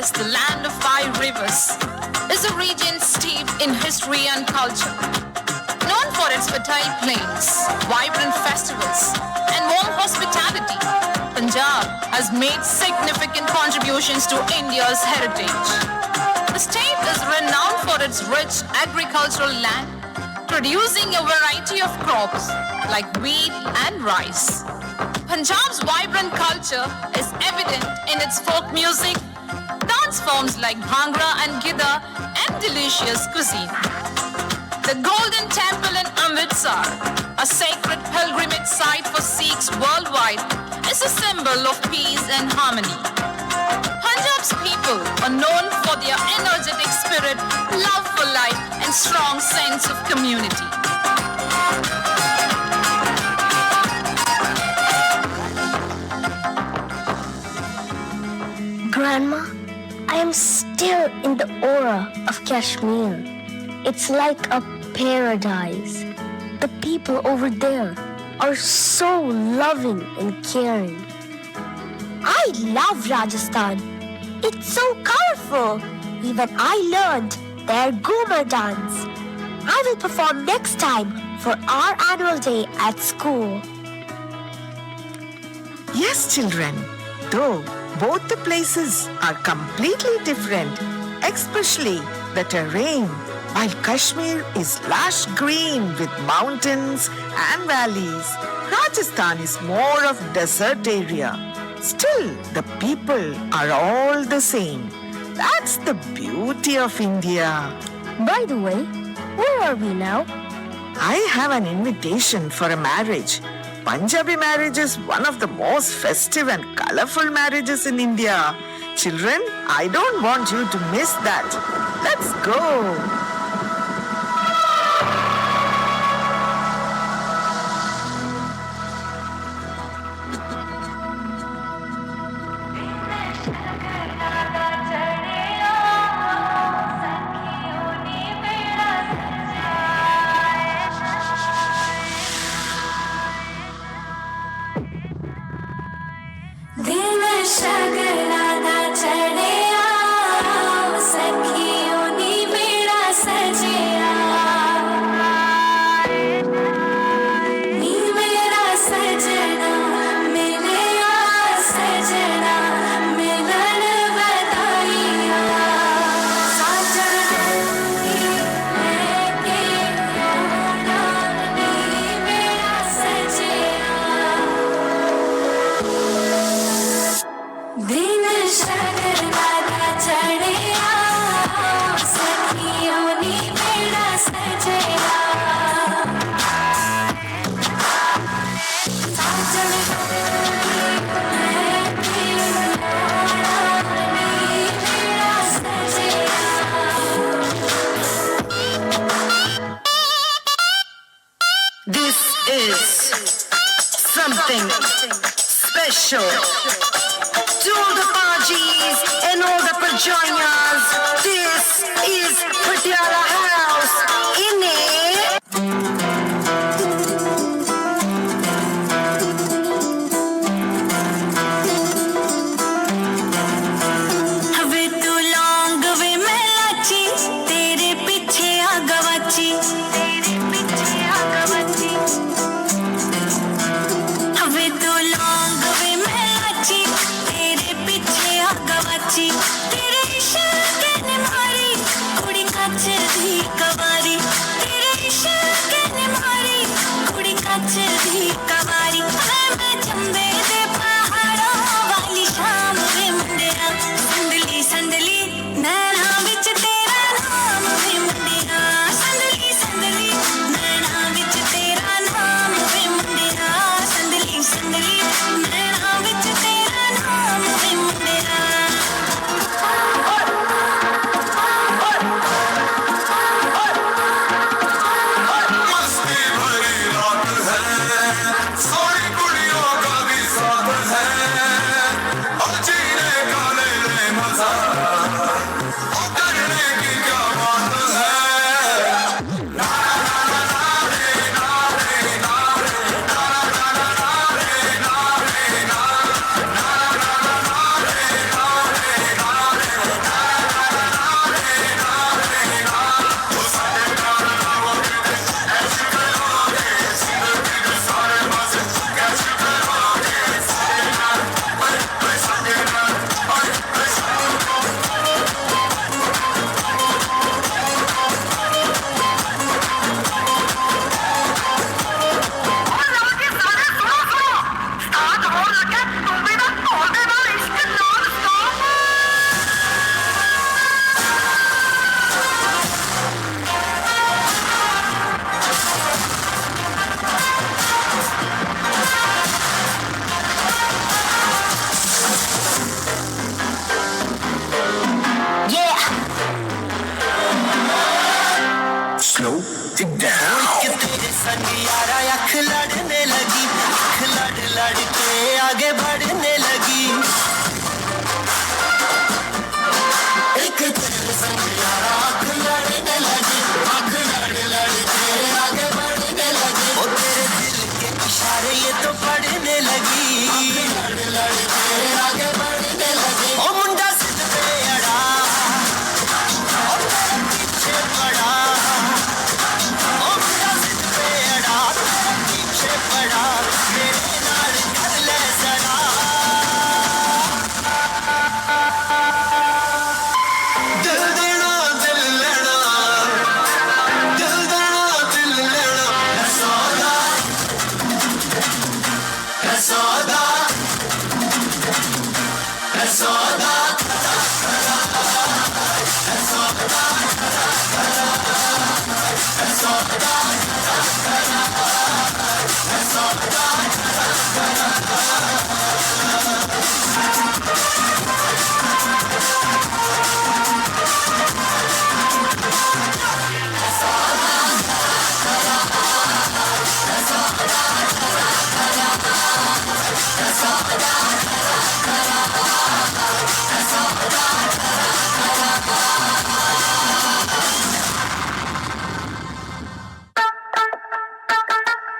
as the land of 5 rivers, is a region steeped in history and culture. Known for its fertile plains, vibrant festivals, and warm hospitality, Punjab has made significant contributions to India's heritage. The state is renowned for its rich agricultural land, producing a variety of crops like wheat and rice. Punjab's vibrant culture is evident in its folk music, dance forms like Bhangra and Gidda, and delicious cuisine. The Golden Temple in Amritsar, a sacred pilgrimage site for Sikhs worldwide, is a symbol of peace and harmony. Punjab's people are known for their energetic spirit, love for life, and strong sense of community. Grandma, I am still in the aura of Kashmir. It's like a paradise. The people over there are so loving and caring. I love Rajasthan. It's so colorful. Even I learned their Ghumar dance. I will perform next time for our annual day at school. Yes, children. Though both the places are completely different, especially the terrain. While Kashmir is lush green with mountains and valleys, Rajasthan is more of desert area. Still, the people are all the same. That's the beauty of India. By the way, where are we now? I have an invitation for a marriage. Punjabi marriage is one of the most festive and colorful marriages in India. Children, I don't want you to miss that. Let's go. This is something special. To all the Bajis and all the Pajanas, this is Patiala House. In it. Have too long we melachi, tere piche agavachi. तेरे इश्क ने मारी कुड़ी कच्ची कवारी slow it down. तेरे संग यारा अख लड़ने लगी, अख लड़ लड़ के आगे बढ़ने लगी. एक तेरे संग यारा अख लड़ने लगी, अख लड़ लड़ के आगे बढ़ने लगी. ओ तेरे दिल के इशारे ये तो पढ़ने लगी, अख लड़ लड़ के आगे बढ़ने लगी. ओ मुंडा सिद्ध पे अड़ा, और तेरे पीछे पड़ा. ओ मुंडा सिद्ध पे अड़ा, तेरे पीछे पड़ा. मेरे नाल कर ले जरा. दिल देना दिल लेना, दिल देना दिल लेना. है सौदा, है सौदा, है सौदा, है सौदा, है सौदा, है सौदा.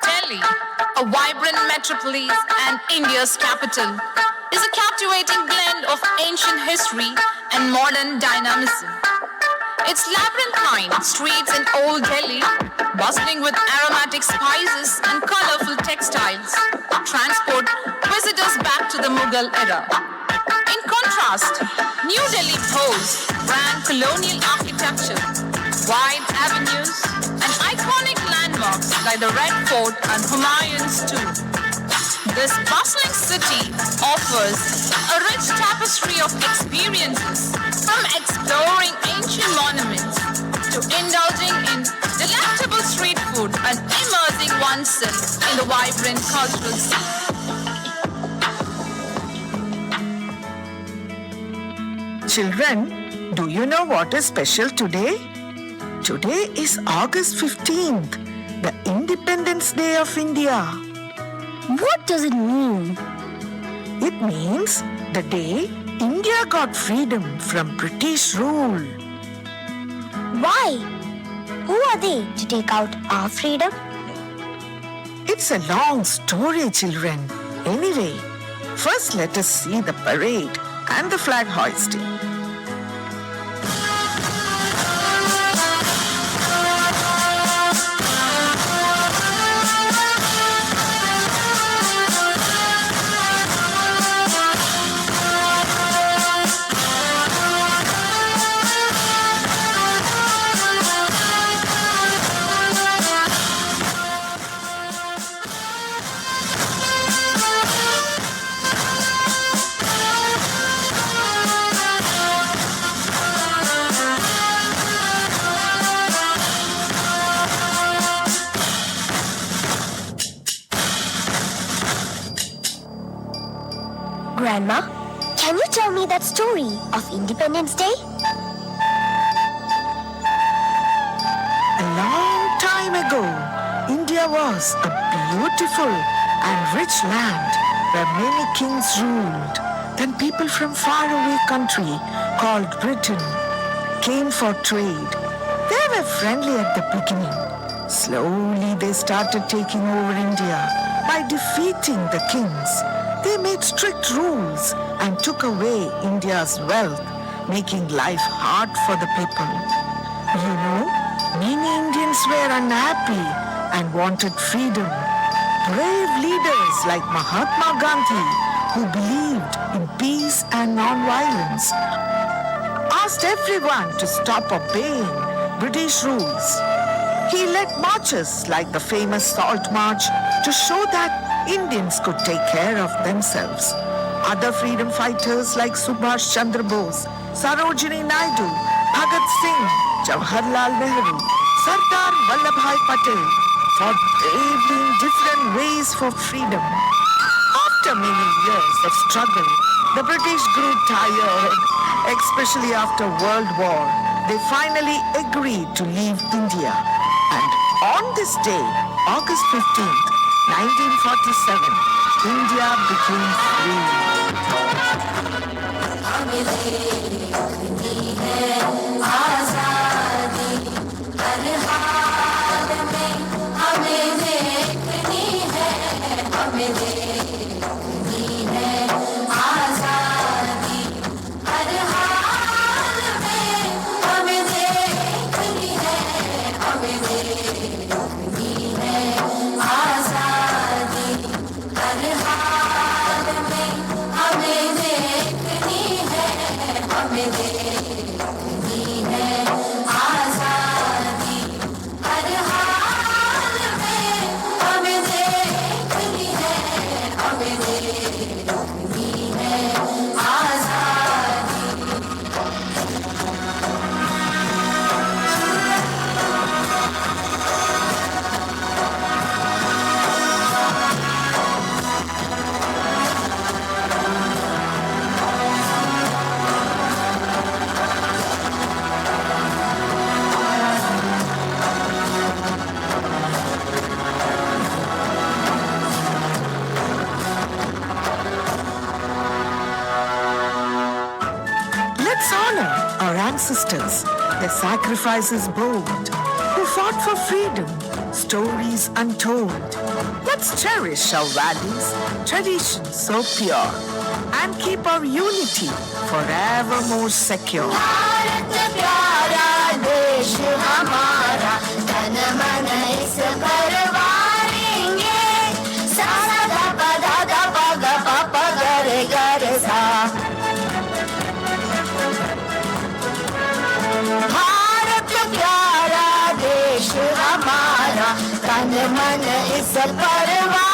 Delhi, a vibrant metropolis and India's capital, is a captivating blend of ancient history and modern dynamism. Its labyrinthine streets in Old Delhi, bustling with aromatic spices and colorful textiles, transport visitors back to the Mughal era. In contrast, New Delhi boasts grand colonial architecture, wide avenues, and iconic landmarks like the Red Fort and Humayun's tomb. This bustling city offers a rich tapestry of experiences, from exploring ancient monuments to indulging in delectable street food and immersing oneself in the vibrant cultural scene. Children, do you know what is special today? Today is August 15th, the Independence Day of India. What does it mean? It means the day India got freedom from British rule. Why? Who are they to take out our freedom? It's a long story, children. Anyway, first let us see the parade and the flag hoisting. Grandma, can you tell me that story of Independence Day? A long time ago, India was a beautiful and rich land where many kings ruled. Then people from faraway country called Britain came for trade. They were friendly at the beginning. Slowly they started taking over India by defeating the kings. They made strict rules and took away India's wealth, making life hard for the people. You know, many Indians were unhappy and wanted freedom. Brave leaders like Mahatma Gandhi, who believed in peace and non-violence, asked everyone to stop obeying British rules. He led marches like the famous Salt March to show that Indians could take care of themselves. Other freedom fighters like Subhash Chandra Bose, Sarojini Naidu, Bhagat Singh, Jawaharlal Nehru, Sardar Vallabhbhai Patel fought bravely in different ways for freedom. After many years of struggle, the British grew tired, especially after World War. they finally agreed to leave India. And on this day, August 15th, 1947, India became free. Let's honor our ancestors, their sacrifices bold, who fought for freedom, stories untold. Let's cherish our values, traditions so pure, and keep our unity forever more secure. तन मन इस परवार